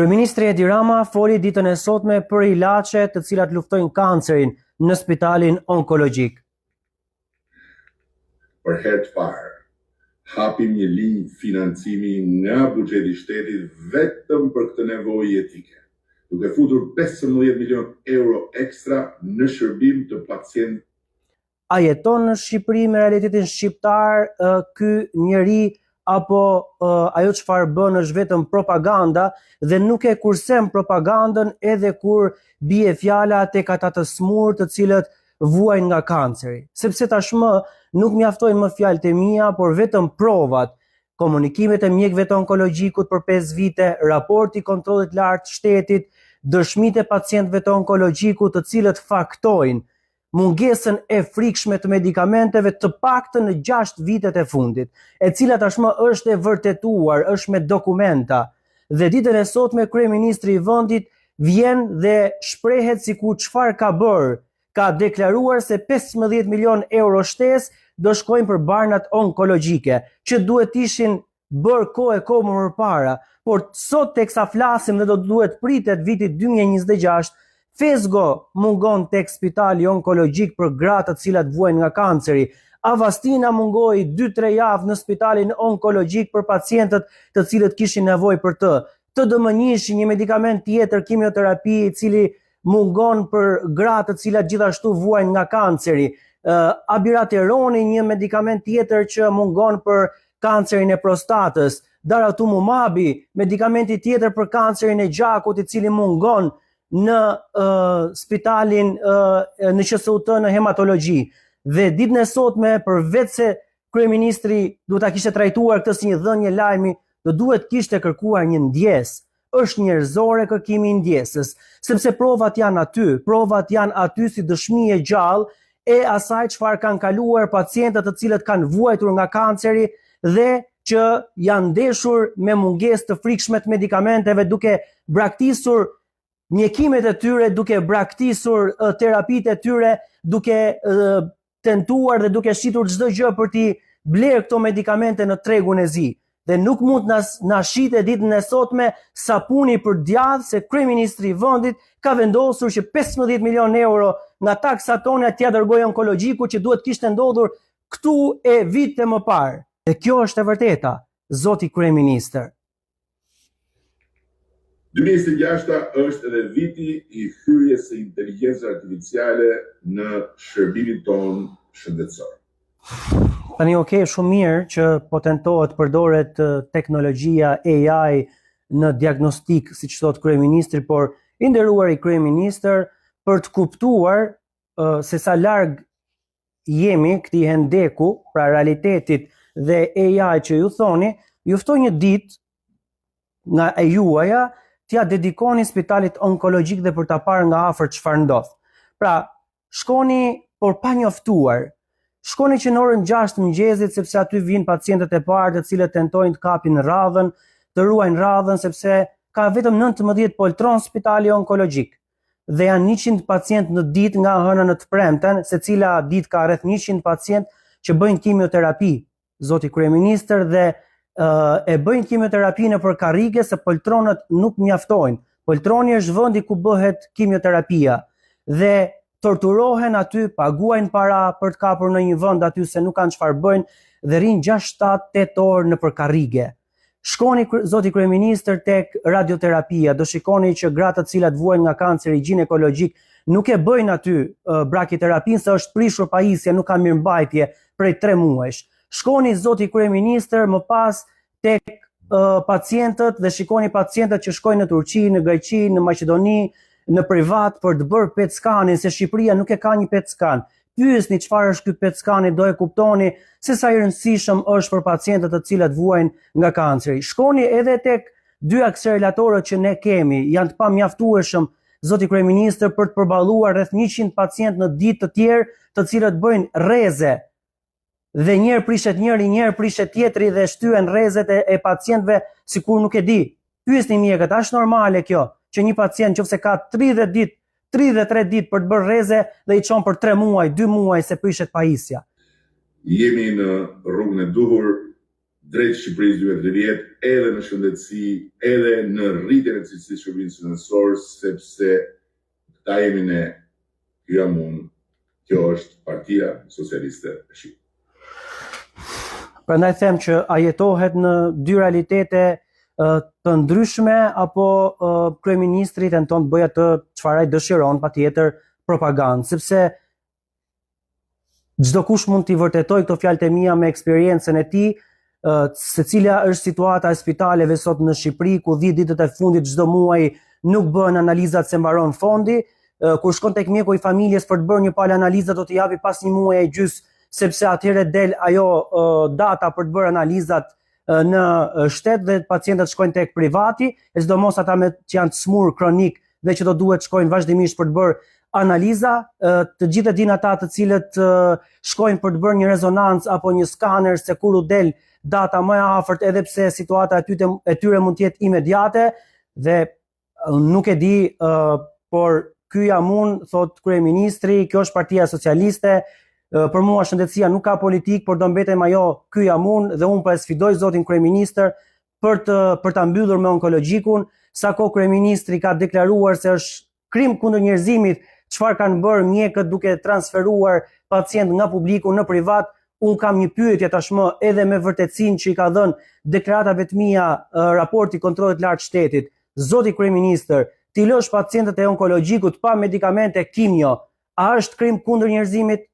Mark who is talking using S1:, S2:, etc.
S1: Kryeministri Edi Rama foli ditën e sotme për ilaçe të cilat luftojnë kancerin në spitalin onkologjik.
S2: Për herë të parë, hapim një linjë financimi nga buxheti i shtetit vetëm për këtë nevojë etike, duke futur 15 milion euro ekstra në shërbim të pacientë.
S1: A jeton në Shqipëri me realitetin shqiptar ky njeri apo ajo çfarë bën është vetëm propaganda dhe nuk e kursen propagandën edhe kur bie fjala tek ata të smur të cilët vuajnë nga kanceri. Sepse tashmë nuk mjaftojnë më fjalët e mia, por vetëm provat, komunikimet e mjekëve të onkologjikut për 5 vite, raporti i kontrollit lart të shtetit, dëshmitë e pacientëve të onkologjikut të cilët faktojnë mungesën e frikshme të medikamenteve të paktën në 6 vitet e fundit, e cila tashmë është e vërtetuar, është me dokumenta. Dhe ditën e sotme kryeministri i vendit vjen dhe shprehet sikur çfarë ka bërë. Ka deklaruar se 15 milion euro shtesë do shkojnë për barnat onkologjike, që duhet ishin bërë kohë më parë, por sot teksa flasim dhe do duhet pritet viti 2026, Fezgo mungon tek spitali onkologjik për gratë të cilat vuajnë nga kanceri. Avastina mungoi 2-3 javë në spitalin onkologjik për pacientët të cilët kishin nevojë për të. TDM1, një medikament tjetër, kimioterapi, i cili mungon për gratë të cilat gjithashtu vuajnë nga kanceri. Abirateroni, një medikament tjetër që mungon për kancerin e prostatës. Daratumumab, medikamenti tjetër për kancerin e gjakut, i cili mungon në spitalin në QSUT në hematologji. Dhe ditën e sotme, përveç se kryeministri duhet ta kishte trajtuar këtë si një dhënie lajmi, do duhet kishte kërkuar një ndjesë. Është njerëzore kërkimi i ndjesës, sepse provat janë aty si dëshmi e gjallë e asaj çfarë kanë kaluar pacientët të cilët kanë vuajtur nga kanceri dhe që janë ndeshur me mungesë të frikshme të medikamenteve, duke braktisur mjekimet e tyre, duke braktisur terapitë e tyre, duke tentuar dhe duke shitur çdo gjë për t'i blerë këto medikamente në tregun e zi. Dhe nuk mund na shitet ditën e sotme sapuni për djathtë se kryeministri i vendit ka vendosur që 15 milion euro nga taksat tona t'ia dërgojë onkologjiku, që duhet kishte ndodhur këtu e vite më parë. Dhe kjo është e vërteta, zoti kryeministër.
S2: 2026 është edhe viti i hyrjes së inteligjencës artificiale në shërbimin ton shëndetësor.
S1: Tani shumë mirë që po tentohet përdoret teknologjia AI në diagnostik, siç thot kryeministri, por i nderuari kryeministër, për të kuptuar se sa larg jemi këtij hendeku, pra realitetit dhe AI që ju thoni, ju ftoj një ditë nga e juaja t'ia dedikoni spitalit onkologjik dhe për ta parë nga afër çfarë ndodh. Pra, shkoni por pa njoftuar. Shkoni që në orën 6 të mëngjesit, sepse aty vinë pacientët e parë të cilët tentojnë të kapin radhën, të ruajnë radhën, sepse ka vetëm 19 poltron spitali onkologjik. Dhe janë 100 pacientë në ditë nga hëna në të premten, secila ditë ka rreth 100 pacientë që bëjnë kimioterapi, zoti kryeministër, dhe e bëjnë kimioterapi në për karrige se poltronët nuk mjaftojnë. Poltroni është vendi ku bëhet kimioterapia dhe torturohen aty, paguajnë para për të kapur në një vend aty se nuk kanë çfarë bëjnë dhe rrin 6, 7, 8 orë në për karrige. Shkoni zoti kryeministër tek radioterapia, do shikoni që gratë të cilat vuajnë nga kanceri ginekologjik nuk e bëjnë aty brakiterapinë se është prishur pajisja, nuk ka mirëmbajtje prej 3 muajsh. Shkoni zoti kryeministër më pas tek pacientët dhe shikoni pacientët që shkojnë në Turqi, në Greqi, në Maqedoni, në privat për të bërë PET skanin, se Shqipëria nuk e ka një PET skan. Pyesni çfarë është ky PET skani, do e kuptoni se sa i rëndësishëm është për pacientët të cilët vuajnë nga kanceri. Shkoni edhe tek 2 akseleratorët që ne kemi, janë të pamjaftueshëm, zoti kryeministër, për të përballuar rreth 100 pacientë në ditë të tjerë, të cilët bëjnë rreze. Dhe njëherë prishet njëri, njëherë prishet tjetri dhe shtyen rrezet e pacientëve sikur nuk e di. Pyesni mjekët, a është normale kjo që një pacient nëse ka 30 ditë, 33 ditë për të bërë rreze dhe i çon për 3 muaj, 2 muaj se prishet pajisja?
S2: Jemi në rrugën e duhur drejt Shqipërisë 2030, edhe në shëndetësi, edhe në rritjen e cilësisë shërbimit shëndetësor, sepse këta jemi ne, ky jam unë, kjo është Partia Socialiste e Shqipërisë.
S1: Prandaj them që a jetohet në dy realitete të ndryshme apo kryeministri tenton të bëjë atë çfarë ai dëshiron, patjetër propagandë, sepse çdo kush mund t'i vërtetoj këto fjalët e mia me eksperiencën e tij, se cila është situata e spitaleve sot në Shqipëri, ku 10 ditët e fundit çdo muaj nuk bëhen analizat se mbaron fondi, kur shkon tek mjeku i familjes për të bërë një palë analiza do t'i japi pas një muaji e gjys, sepse atëherë del ajo data për të bërë analizat në shtet dhe pacientët shkojnë tek privati, e sidomos ata që janë të smur kronik dhe që do duhet shkojnë vazhdimisht për të bërë analiza, të gjithë e din ata të cilët shkojnë për të bërë një rezonancë apo një skaner se kur u del data më e afërt, edhe pse situata e tyre mund të jetë imediate dhe nuk e di, por ky jam unë, thot kryeministri, kjo është Partia Socialiste. Për mua shëndetësia nuk ka politik, por do mbetem ajo, ky jam unë dhe unë po e sfidoj zotin kryeministër për ta mbyllur me onkologjikun, sa kohë kryeministri ka deklaruar se është krim kundër njerëzimit çfarë kanë bërë mjekët duke transferuar pacient nga publiku në privat. Unë kam një pyetje tashmë edhe me vërtetësinë që i ka dhënë deklaratave të mia raporti kontrollit lartë shtetit. Zoti kryeministër, ti lësh pacientët e onkologjikut pa medikamente kimjo, a është krim kundër njerëzimit?